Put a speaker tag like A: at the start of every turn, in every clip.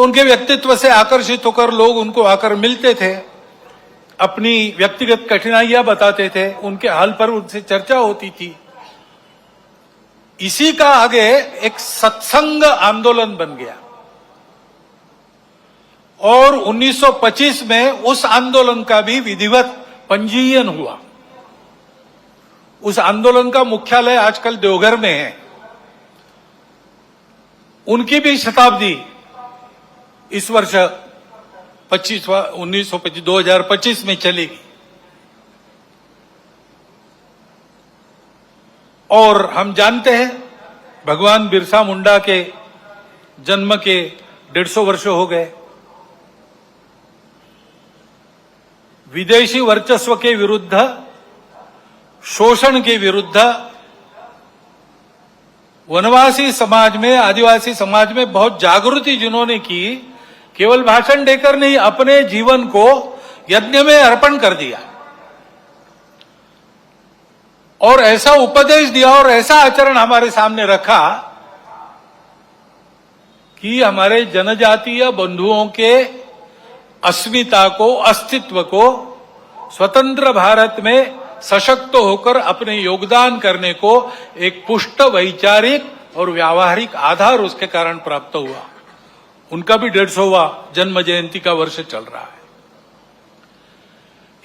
A: तो उनके व्यक्तित्व से आकर्षित होकर लोग उनको आकर मिलते थे, अपनी व्यक्तिगत कठिनाइयां बताते थे, उनके हाल पर उनसे चर्चा होती थी। इसी का आगे एक सत्संग आंदोलन बन गया और 1925 में उस आंदोलन का भी विधिवत पंजीयन हुआ। उस आंदोलन का मुख्यालय आजकल देवघर में है। उनकी भी शताब्दी इस वर्ष 2025 में चलेगी और हम जानते हैं भगवान बिरसा मुंडा के जन्म के 150 वर्ष हो गए। विदेशी वर्चस्व के विरुद्ध, शोषण के विरुद्ध वनवासी समाज में, आदिवासी समाज में बहुत जागृति जिन्होंने की, केवल भाषण देकर नहीं, अपने जीवन को यज्ञ में अर्पण कर दिया और ऐसा उपदेश दिया और ऐसा आचरण हमारे सामने रखा कि हमारे जनजातीय बंधुओं के अस्मिता को, अस्तित्व को स्वतंत्र भारत में सशक्त होकर अपने योगदान करने को एक पुष्ट वैचारिक और व्यावहारिक आधार उसके कारण प्राप्त हुआ। उनका भी 150वां जन्म जयंती का वर्ष चल रहा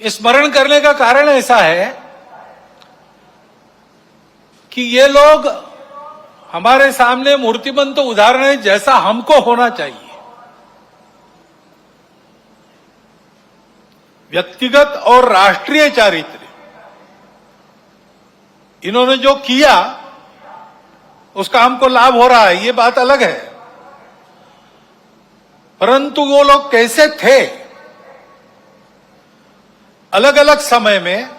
A: है। स्मरण करने का कारण ऐसा है कि ये लोग हमारे सामने मूर्तिमंत उदाहरण है जैसा हमको होना चाहिए। व्यक्तिगत और राष्ट्रीय चारित्र्य इन्होंने जो किया उसका हमको लाभ हो रहा है, ये बात अलग है, परंतु वो लोग कैसे थे, अलग अलग समय में,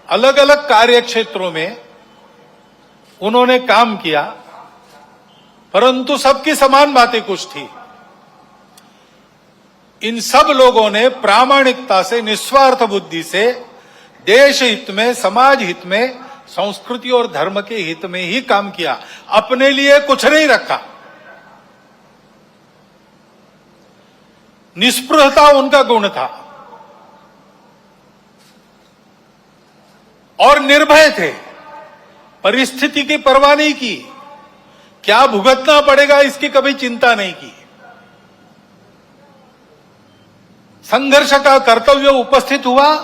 A: अलग अलग कार्य क्षेत्रों में उन्होंने काम किया, परंतु सबकी समान बातें कुछ थी। इन सब लोगों ने प्रामाणिकता से, निस्वार्थ बुद्धि से देश हित में, समाज हित में, संस्कृति और धर्म के हित में ही काम किया, अपने लिए कुछ नहीं रखा। निस्पृहता उनका गुण था और निर्भय थे, परिस्थिति की परवाह नहीं की, क्या भुगतना पड़ेगा इसकी कभी चिंता नहीं की। संघर्ष का कर्तव्य उपस्थित हुआ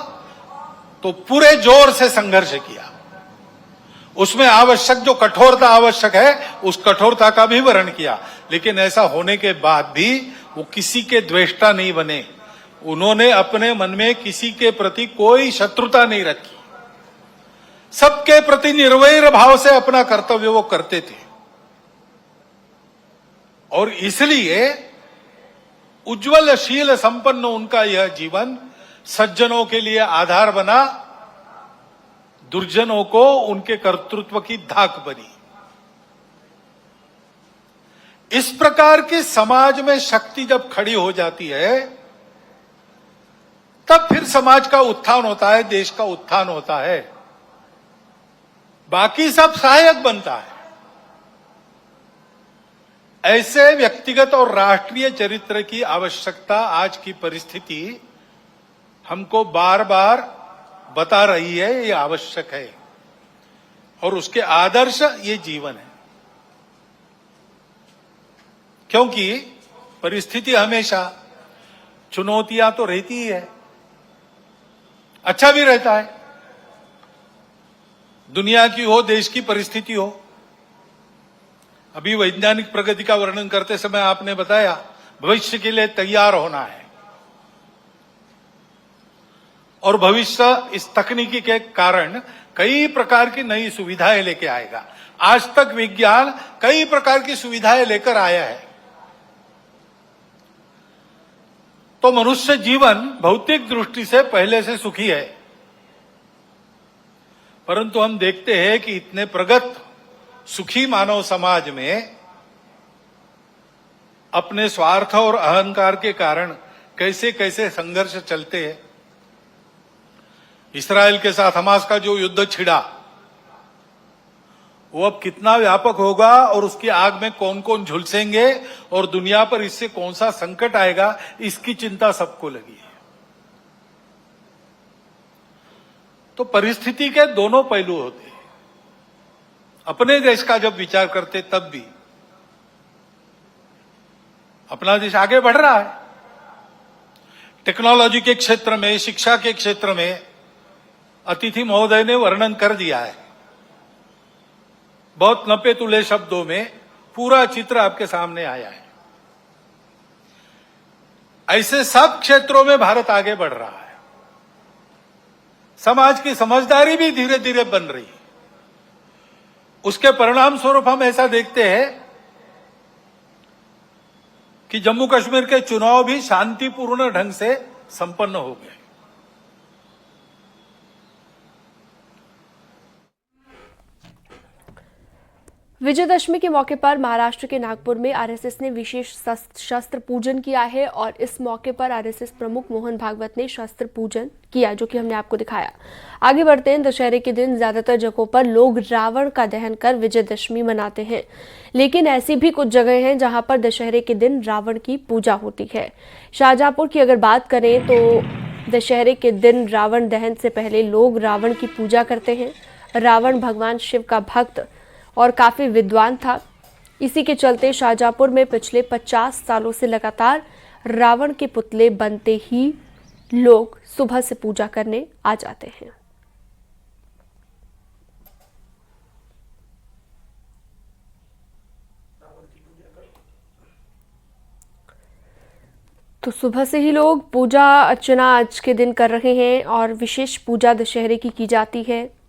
A: तो पूरे जोर से संघर्ष किया, उसमें आवश्यक जो कठोरता आवश्यक है उस कठोरता का भी वर्ण किया, लेकिन ऐसा होने के बाद भी वो किसी के द्वेष्टा नहीं बने। उन्होंने अपने मन में किसी के प्रति कोई शत्रुता नहीं रखी, सबके प्रति निर्वैर भाव से अपना कर्तव्य वो करते थे और इसलिए उज्ज्वलशील संपन्न उनका यह जीवन सज्जनों के लिए आधार बना, दुर्जनों को उनके कर्तृत्व की धाक बनी। इस प्रकार की समाज में शक्ति जब खड़ी हो जाती है तब फिर समाज का उत्थान होता है, देश का उत्थान होता है, बाकी सब सहायक बनता है। ऐसे व्यक्तिगत और राष्ट्रीय चरित्र की आवश्यकता आज की परिस्थिति हमको बार बार बता रही है, ये आवश्यक है और उसके आदर्श ये जीवन है। क्योंकि परिस्थिति हमेशा, चुनौतियां तो रहती ही है, अच्छा भी रहता है, दुनिया की हो, देश की परिस्थिति हो। अभी वैज्ञानिक प्रगति का वर्णन करते समय आपने बताया भविष्य के लिए तैयार होना है और भविष्य इस तकनीकी के कारण कई प्रकार की नई सुविधाएं लेके आएगा। आज तक विज्ञान कई प्रकार की सुविधाएं लेकर आया है, तो मनुष्य जीवन भौतिक दृष्टि से पहले से सुखी है, परंतु हम देखते हैं कि इतने प्रगत सुखी मानव समाज में अपने स्वार्थ और अहंकार के कारण कैसे कैसे संघर्ष चलते हैं। इस्राएल के साथ हमास का जो युद्ध छिड़ा वो अब कितना व्यापक होगा और उसकी आग में कौन कौन झुलसेंगे और दुनिया पर इससे कौन सा संकट आएगा, इसकी चिंता सबको लगी है। तो परिस्थिति के दोनों पहलू होते हैं। अपने देश का जब विचार करते तब भी अपना देश आगे बढ़ रहा है। टेक्नोलॉजी के क्षेत्र में, शिक्षा के क्षेत्र में अतिथि महोदय ने वर्णन कर दिया है। बहुत नपे तुले शब्दों में पूरा चित्र आपके सामने आया है। ऐसे सब क्षेत्रों में भारत आगे बढ़ रहा है। समाज की समझदारी भी धीरे धीरे बन रही है। उसके परिणाम स्वरूप हम ऐसा देखते हैं कि जम्मू कश्मीर के चुनाव भी शांतिपूर्ण ढंग से संपन्न हो गए।
B: विजयदशमी के मौके पर महाराष्ट्र के नागपुर में आरएसएस ने विशेष शस्त्र पूजन किया है और इस मौके पर आरएसएस प्रमुख मोहन भागवत ने शस्त्र पूजन किया, जो कि हमने आपको दिखाया। आगे बढ़ते हैं। दशहरे के दिन ज्यादातर जगहों पर लोग रावण का दहन कर विजयदशमी मनाते हैं, लेकिन ऐसी भी कुछ जगह हैं जहां पर दशहरे के दिन रावण की पूजा होती है। शाहजहांपुर की अगर बात करें तो दशहरे के दिन रावण दहन से पहले लोग रावण की पूजा करते हैं। रावण भगवान शिव का भक्त और काफी विद्वान था। इसी के चलते शाहजहांपुर में पिछले 50 सालों से लगातार रावण के पुतले बनते ही लोग सुबह से पूजा करने आ जाते हैं। तो सुबह से ही लोग पूजा अर्चना आज के दिन कर रहे हैं और विशेष पूजा दशहरे की जाती है।